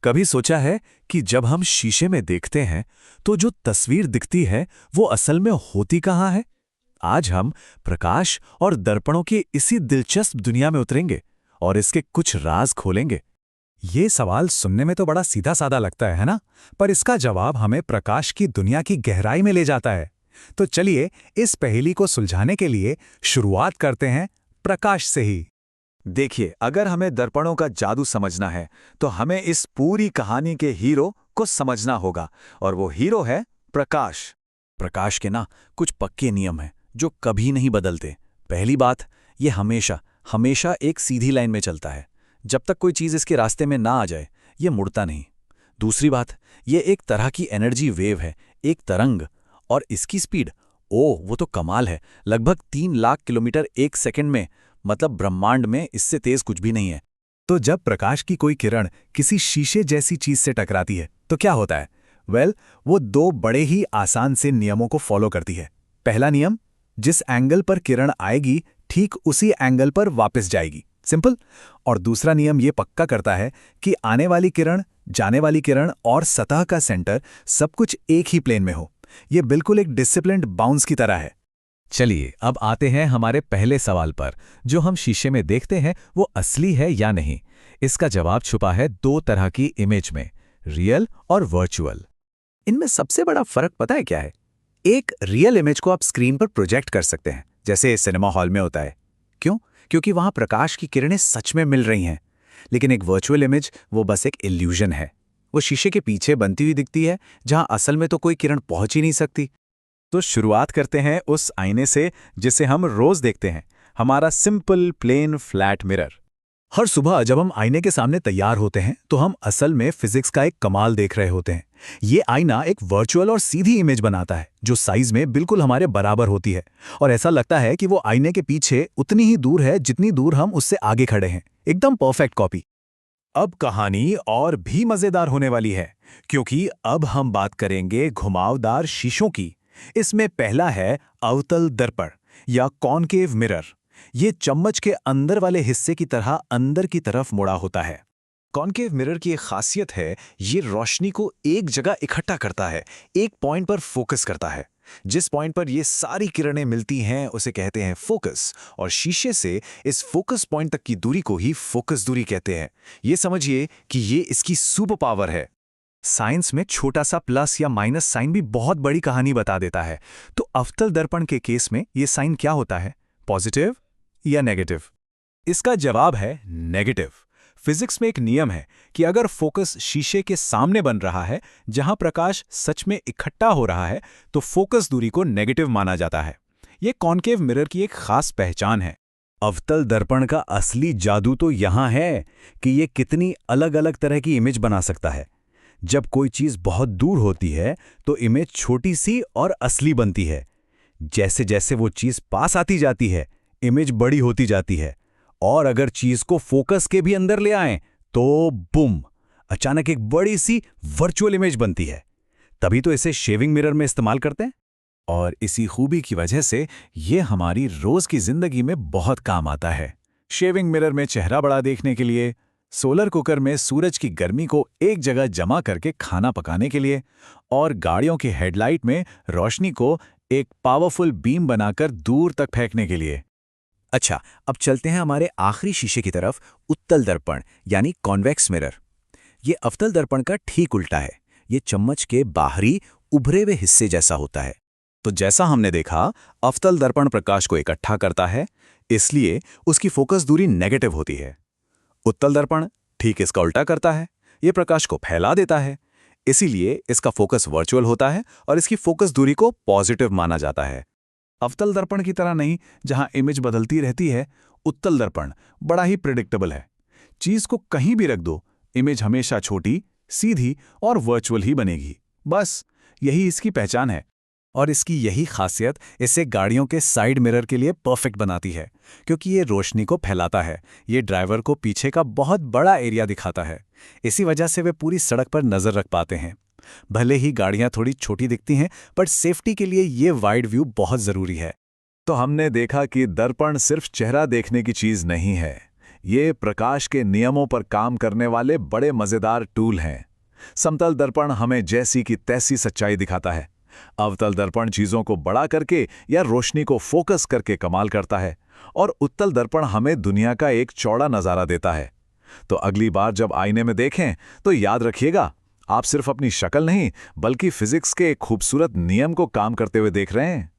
कभी सोचा है कि जब हम शीशे में देखते हैं तो जो तस्वीर दिखती है वो असल में होती कहाँ है? आज हम प्रकाश और दर्पणों की इसी दिलचस्प दुनिया में उतरेंगे और इसके कुछ राज खोलेंगे। ये सवाल सुनने में तो बड़ा सीधा साधा लगता है ना? पर इसका जवाब हमें प्रकाश की दुनिया की गहराई में ले जाता है। तो चलिए इस पहेली को सुलझाने के लिए शुरुआत करते हैं प्रकाश से ही। देखिए, अगर हमें दर्पणों का जादू समझना है तो हमें इस पूरी कहानी के हीरो को समझना होगा, और वो हीरो है प्रकाश। प्रकाश के ना कुछ पक्के नियम हैं जो कभी नहीं बदलते। पहली बात, ये हमेशा हमेशा एक सीधी लाइन में चलता है। जब तक कोई चीज़ इसके रास्ते में ना आ जाए ये मुड़ता नहीं। दूसरी बात, ये एक तरह की एनर्जी वेव है, एक तरंग, और इसकी स्पीड वो तो कमाल है, लगभग 3 लाख किलोमीटर एक सेकंड में। मतलब ब्रह्मांड में इससे तेज कुछ भी नहीं है। तो जब प्रकाश की कोई किरण किसी शीशे जैसी चीज से टकराती है तो क्या होता है? वो दो बड़े ही आसान से नियमों को फॉलो करती है। पहला नियम, जिस एंगल पर किरण आएगी ठीक उसी एंगल पर वापस जाएगी, सिंपल। और दूसरा नियम ये पक्का करता है कि आने वाली किरण, जाने वाली किरण और सतह का सेंटर सब कुछ एक ही प्लेन में हो। ये बिल्कुल एक डिसिप्लिन्ड बाउंस की तरह है। चलिए अब आते हैं हमारे पहले सवाल पर। जो हम शीशे में देखते हैं वो असली है या नहीं? इसका जवाब छुपा है दो तरह की इमेज में, रियल और वर्चुअल। इनमें सबसे बड़ा फर्क पता है क्या है? एक रियल इमेज को आप स्क्रीन पर प्रोजेक्ट कर सकते हैं, जैसे सिनेमा हॉल में होता है। क्यों? क्योंकि वहां प्रकाश की किरणें सच में मिल रही हैं। लेकिन एक वर्चुअल इमेज वो बस एक इल्यूजन है। वो शीशे के पीछे बनती हुई दिखती है, जहां असल में तो कोई किरण पहुंच ही नहीं सकती। तो शुरुआत करते हैं उस आईने से जिसे हम रोज देखते हैं, हमारा सिंपल प्लेन फ्लैट मिरर। हर सुबह जब हम आईने के सामने तैयार होते हैं तो हम असल में फिजिक्स का एक कमाल देख रहे होते हैं। ये आईना एक वर्चुअल और सीधी इमेज बनाता है जो साइज में बिल्कुल हमारे बराबर होती है, और ऐसा लगता है कि वो आईने के पीछे उतनी ही दूर है जितनी दूर हम उससे आगे खड़े हैं। एकदम परफेक्ट कॉपी। अब कहानी और भी मजेदार होने वाली है, क्योंकि अब हम बात करेंगे घुमावदार शीशों की। इसमें पहला है अवतल दर्पण या कॉनकेव मिरर। ये चम्मच के अंदर वाले हिस्से की तरह अंदर की तरफ मुड़ा होता है। कॉनकेव मिरर की एक खासियत है, ये रोशनी को एक जगह इकट्ठा करता है, एक पॉइंट पर फोकस करता है। जिस पॉइंट पर ये सारी किरणें मिलती हैं उसे कहते हैं फोकस, और शीशे से इस फोकस पॉइंट तक की दूरी को ही फोकस दूरी कहते हैं। ये समझिए कि ये इसकी सुपर पावर है। साइंस में छोटा सा प्लस या माइनस साइन भी बहुत बड़ी कहानी बता देता है। तो अवतल दर्पण के केस में ये साइन क्या होता है, पॉजिटिव या नेगेटिव? इसका जवाब है नेगेटिव। फिजिक्स में एक नियम है कि अगर फोकस शीशे के सामने बन रहा है जहां प्रकाश सच में इकट्ठा हो रहा है तो फोकस दूरी को नेगेटिव माना जाता है। यह कॉनकेव मिरर की एक खास पहचान है। अवतल दर्पण का असली जादू तो यहां है कि ये कितनी अलग अलग तरह की इमेज बना सकता है। जब कोई चीज बहुत दूर होती है तो इमेज छोटी सी और असली बनती है। जैसे जैसे वो चीज पास आती जाती है इमेज बड़ी होती जाती है, और अगर चीज को फोकस के भी अंदर ले आएं तो बूम, अचानक एक बड़ी सी वर्चुअल इमेज बनती है। तभी तो इसे शेविंग मिरर में इस्तेमाल करते हैं, और इसी खूबी की वजह से ये हमारी रोज की जिंदगी में बहुत काम आता है। शेविंग मिरर में चेहरा बड़ा देखने के लिए, सोलर कुकर में सूरज की गर्मी को एक जगह जमा करके खाना पकाने के लिए, और गाड़ियों की हेडलाइट में रोशनी को एक पावरफुल बीम बनाकर दूर तक फेंकने के लिए। अच्छा, अब चलते हैं हमारे आखिरी शीशे की तरफ, उत्तल दर्पण यानी कॉन्वेक्स मिरर। ये अवतल दर्पण का ठीक उल्टा है। ये चम्मच के बाहरी उभरे हुए हिस्से जैसा होता है। तो जैसा हमने देखा, अवतल दर्पण प्रकाश को इकट्ठा करता है, इसलिए उसकी फोकस दूरी नेगेटिव होती है। उत्तल दर्पण ठीक इसका उल्टा करता है, ये प्रकाश को फैला देता है, इसीलिए इसका फोकस वर्चुअल होता है और इसकी फोकस दूरी को पॉजिटिव माना जाता है। अवतल दर्पण की तरह नहीं, जहां इमेज बदलती रहती है, उत्तल दर्पण बड़ा ही प्रिडिक्टेबल है। चीज को कहीं भी रख दो, इमेज हमेशा छोटी, सीधी और वर्चुअल ही बनेगी। बस यही इसकी पहचान है, और इसकी यही खासियत इसे गाड़ियों के साइड मिरर के लिए परफेक्ट बनाती है, क्योंकि ये रोशनी को फैलाता है। ये ड्राइवर को पीछे का बहुत बड़ा एरिया दिखाता है। इसी वजह से वे पूरी सड़क पर नजर रख पाते हैं। भले ही गाड़ियां थोड़ी छोटी दिखती हैं, पर सेफ्टी के लिए ये वाइड व्यू बहुत जरूरी है। तो हमने देखा कि दर्पण सिर्फ चेहरा देखने की चीज नहीं है, ये प्रकाश के नियमों पर काम करने वाले बड़े मजेदार टूल हैं। समतल दर्पण हमें जैसी की तैसी सच्चाई दिखाता है। अवतल दर्पण चीजों को बड़ा करके या रोशनी को फोकस करके कमाल करता है, और उत्तल दर्पण हमें दुनिया का एक चौड़ा नजारा देता है। तो अगली बार जब आईने में देखें तो याद रखिएगा, आप सिर्फ अपनी शक्ल नहीं बल्कि फिजिक्स के एक खूबसूरत नियम को काम करते हुए देख रहे हैं।